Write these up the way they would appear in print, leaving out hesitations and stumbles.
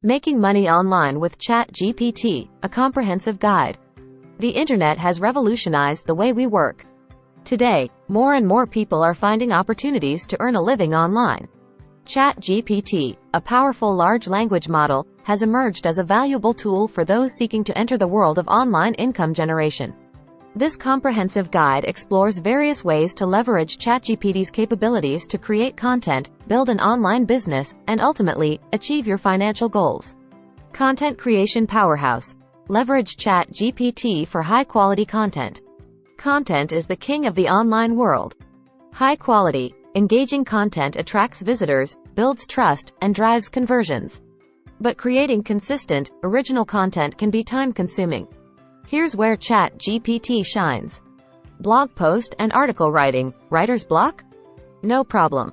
Making Money Online with ChatGPT, a comprehensive guide. The internet has revolutionized the way we work. Today, more and more people are finding opportunities to earn a living online. ChatGPT, a powerful large language model, has emerged as a valuable tool for those seeking to enter the world of online income generation. This comprehensive guide explores various ways to leverage ChatGPT's capabilities to create content, build an online business, and ultimately, achieve your financial goals. Content Creation Powerhouse. Leverage ChatGPT for high-quality content. Content is the king of the online world. High-quality, engaging content attracts visitors, builds trust, and drives conversions. But creating consistent, original content can be time-consuming. Here's where ChatGPT shines. Blog post and article writing. Writer's block? No problem.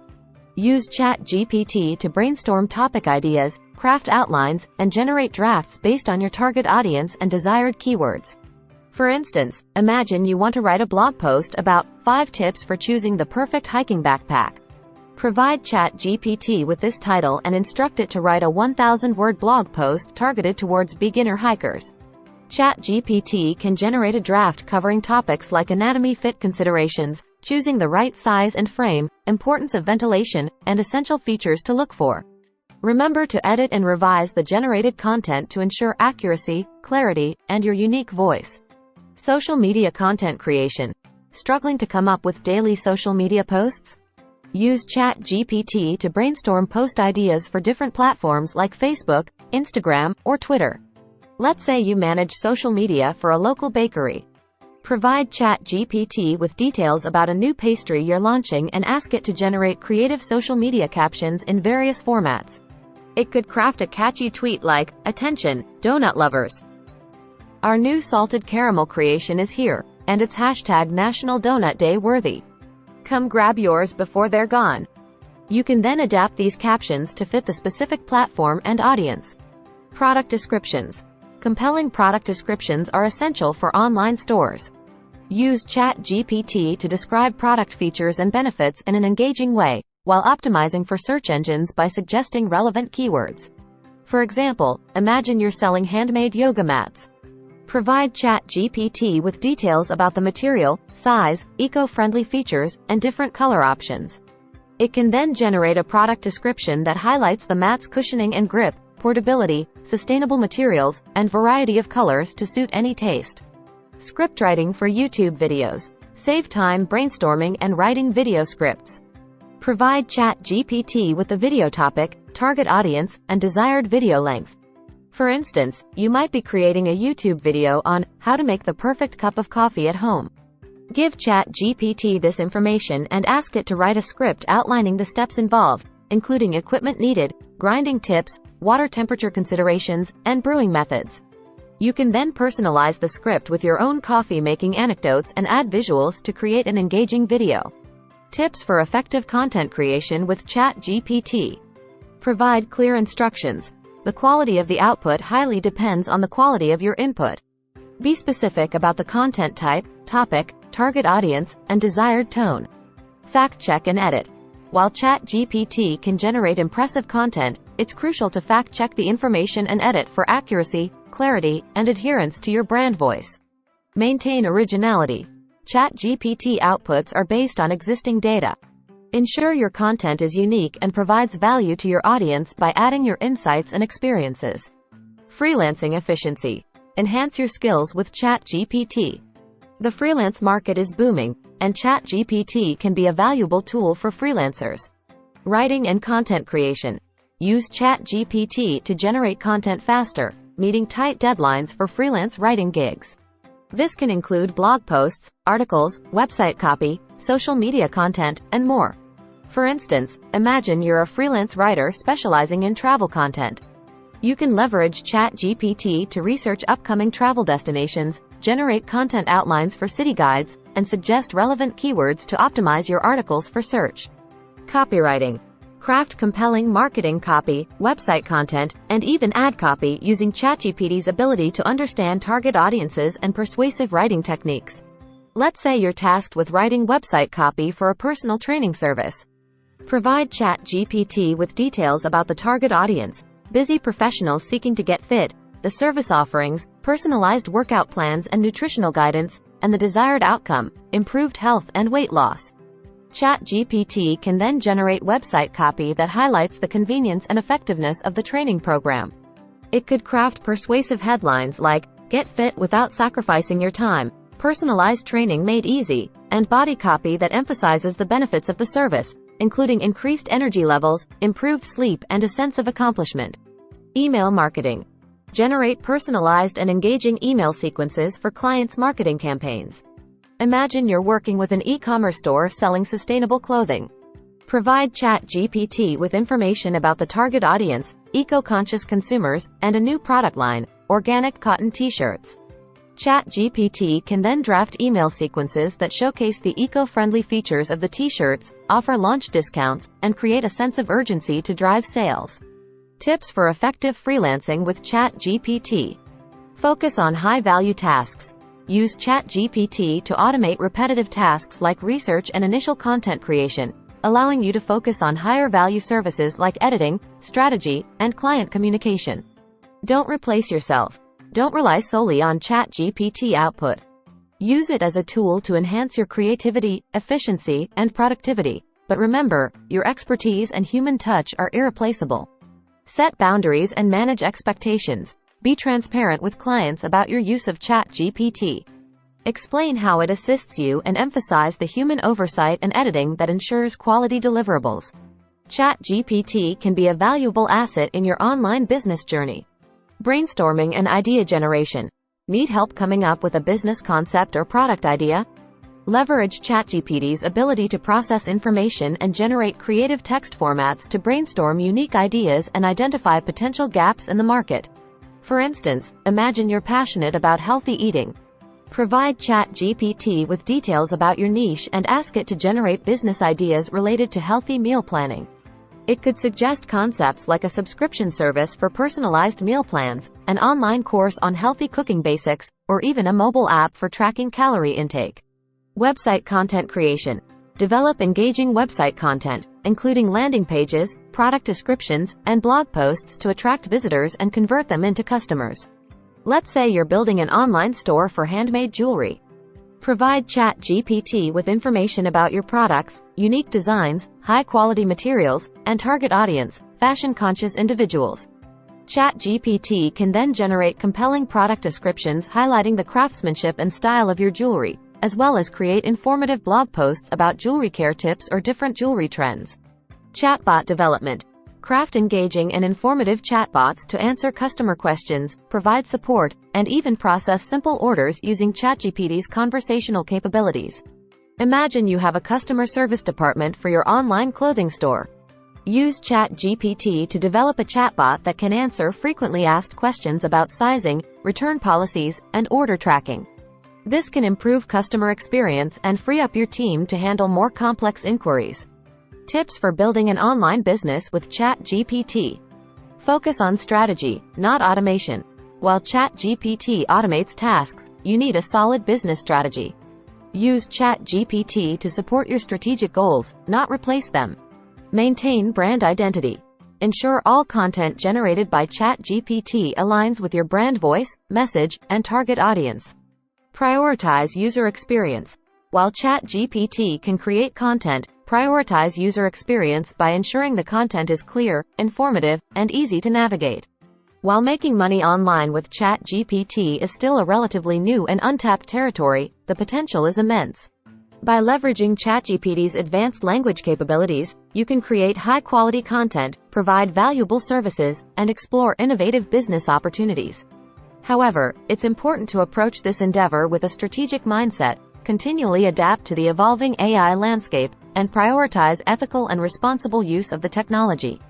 Use ChatGPT to brainstorm topic ideas, craft outlines, and generate drafts based on your target audience and desired keywords. For instance, imagine you want to write a blog post about 5 tips for choosing the perfect hiking backpack. Provide ChatGPT with this title and instruct it to write a 1,000-word blog post targeted towards beginner hikers. ChatGPT can generate a draft covering topics like anatomy fit considerations, choosing the right size and frame, importance of ventilation, and essential features to look for. Remember to edit and revise the generated content to ensure accuracy, clarity, and your unique voice. Social media content creation. Struggling to come up with daily social media posts? Use ChatGPT to brainstorm post ideas for different platforms like Facebook, Instagram, or Twitter. Let's say you manage social media for a local bakery. Provide ChatGPT with details about a new pastry you're launching and ask it to generate creative social media captions in various formats. It could craft a catchy tweet like, "Attention, donut lovers. Our new salted caramel creation is here, and it's hashtag National Donut Day worthy. Come grab yours before they're gone." You can then adapt these captions to fit the specific platform and audience. Product descriptions. Compelling product descriptions are essential for online stores. Use ChatGPT to describe product features and benefits in an engaging way, while optimizing for search engines by suggesting relevant keywords. For example, imagine you're selling handmade yoga mats. Provide ChatGPT with details about the material, size, eco-friendly features, and different color options. It can then generate a product description that highlights the mat's cushioning and grip, portability, sustainable materials, and variety of colors to suit any taste. Script writing for YouTube videos. Save time brainstorming and writing video scripts. Provide ChatGPT with the video topic, target audience, and desired video length. For instance, you might be creating a YouTube video on how to make the perfect cup of coffee at home. Give ChatGPT this information and ask it to write a script outlining the steps involved, including equipment needed, grinding tips, water temperature considerations, and brewing methods. You can then personalize the script with your own coffee-making anecdotes and add visuals to create an engaging video. Tips for effective content creation with ChatGPT. Provide clear instructions. The quality of the output highly depends on the quality of your input. Be specific about the content type, topic, target audience, and desired tone. Fact check and edit. While ChatGPT can generate impressive content, it's crucial to fact-check the information and edit for accuracy, clarity, and adherence to your brand voice. Maintain originality. ChatGPT outputs are based on existing data. Ensure your content is unique and provides value to your audience by adding your insights and experiences. Freelancing efficiency. Enhance your skills with ChatGPT. The freelance market is booming, and ChatGPT can be a valuable tool for freelancers. Writing and content creation. Use ChatGPT to generate content faster, meeting tight deadlines for freelance writing gigs. This can include blog posts, articles, website copy, social media content, and more. For instance, imagine you're a freelance writer specializing in travel content. You can leverage ChatGPT to research upcoming travel destinations, generate content outlines for city guides, and suggest relevant keywords to optimize your articles for search. Copywriting. Craft compelling marketing copy, website content, and even ad copy using ChatGPT's ability to understand target audiences and persuasive writing techniques. Let's say you're tasked with writing website copy for a personal training service. Provide ChatGPT with details about the target audience, busy professionals seeking to get fit, the service offerings, personalized workout plans and nutritional guidance, and the desired outcome, improved health and weight loss. ChatGPT can then generate website copy that highlights the convenience and effectiveness of the training program. It could craft persuasive headlines like, "Get fit without sacrificing your time," "Personalized training made easy," and body copy that emphasizes the benefits of the service, including increased energy levels, improved sleep, and a sense of accomplishment. Email marketing. Generate personalized and engaging email sequences for clients' marketing campaigns. Imagine you're working with an e-commerce store selling sustainable clothing. Provide ChatGPT with information about the target audience, eco-conscious consumers, and a new product line, organic cotton t-shirts. ChatGPT can then draft email sequences that showcase the eco-friendly features of the t-shirts, offer launch discounts, and create a sense of urgency to drive sales. Tips for effective freelancing with ChatGPT. Focus on high-value tasks. Use ChatGPT to automate repetitive tasks like research and initial content creation, allowing you to focus on higher-value services like editing, strategy, and client communication. Don't replace yourself. Don't rely solely on ChatGPT output. Use it as a tool to enhance your creativity, efficiency, and productivity. But remember, your expertise and human touch are irreplaceable. Set boundaries and manage expectations. Be transparent with clients about your use of ChatGPT. Explain how it assists you and emphasize the human oversight and editing that ensures quality deliverables. ChatGPT can be a valuable asset in your online business journey. Brainstorming and idea generation. Need help coming up with a business concept or product idea? Leverage ChatGPT's ability to process information and generate creative text formats to brainstorm unique ideas and identify potential gaps in the market. For instance, imagine you're passionate about healthy eating. Provide ChatGPT with details about your niche and ask it to generate business ideas related to healthy meal planning. It could suggest concepts like a subscription service for personalized meal plans, an online course on healthy cooking basics, or even a mobile app for tracking calorie intake. Website content creation. Develop engaging website content, including landing pages, product descriptions, and blog posts to attract visitors and convert them into customers. Let's say you're building an online store for handmade jewelry. Provide ChatGPT with information about your products, unique designs, high-quality materials, and target audience, fashion-conscious individuals. ChatGPT can then generate compelling product descriptions highlighting the craftsmanship and style of your jewelry, as well as create informative blog posts about jewelry care tips or different jewelry trends. Chatbot development. Craft engaging and informative chatbots to answer customer questions, provide support, and even process simple orders using ChatGPT's conversational capabilities. Imagine you have a customer service department for your online clothing store. Use ChatGPT to develop a chatbot that can answer frequently asked questions about sizing, return policies, and order tracking. This can improve customer experience and free up your team to handle more complex inquiries. Tips for building an online business with ChatGPT. Focus on strategy, not automation. While ChatGPT automates tasks, you need a solid business strategy. Use ChatGPT to support your strategic goals, not replace them. Maintain brand identity. Ensure all content generated by ChatGPT aligns with your brand voice, message, and target audience. Prioritize user experience. While ChatGPT can create content, prioritize user experience by ensuring the content is clear, informative, and easy to navigate. While making money online with ChatGPT is still a relatively new and untapped territory, the potential is immense. By leveraging ChatGPT's advanced language capabilities, you can create high-quality content, provide valuable services, and explore innovative business opportunities. However, it's important to approach this endeavor with a strategic mindset, continually adapt to the evolving AI landscape, and prioritize ethical and responsible use of the technology.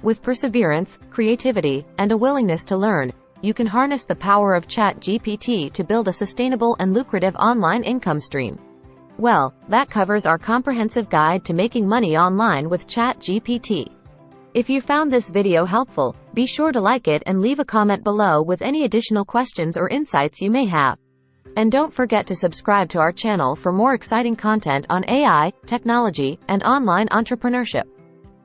With perseverance, creativity, and a willingness to learn, you can harness the power of ChatGPT to build a sustainable and lucrative online income stream. Well, that covers our comprehensive guide to making money online with ChatGPT. If you found this video helpful, be sure to like it and leave a comment below with any additional questions or insights you may have. And don't forget to subscribe to our channel for more exciting content on AI, technology, and online entrepreneurship.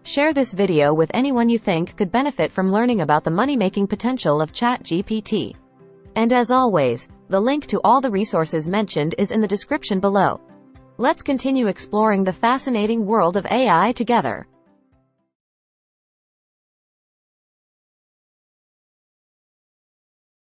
Share this video with anyone you think could benefit from learning about the money-making potential of ChatGPT. And as always, the link to all the resources mentioned is in the description below. Let's continue exploring the fascinating world of AI together.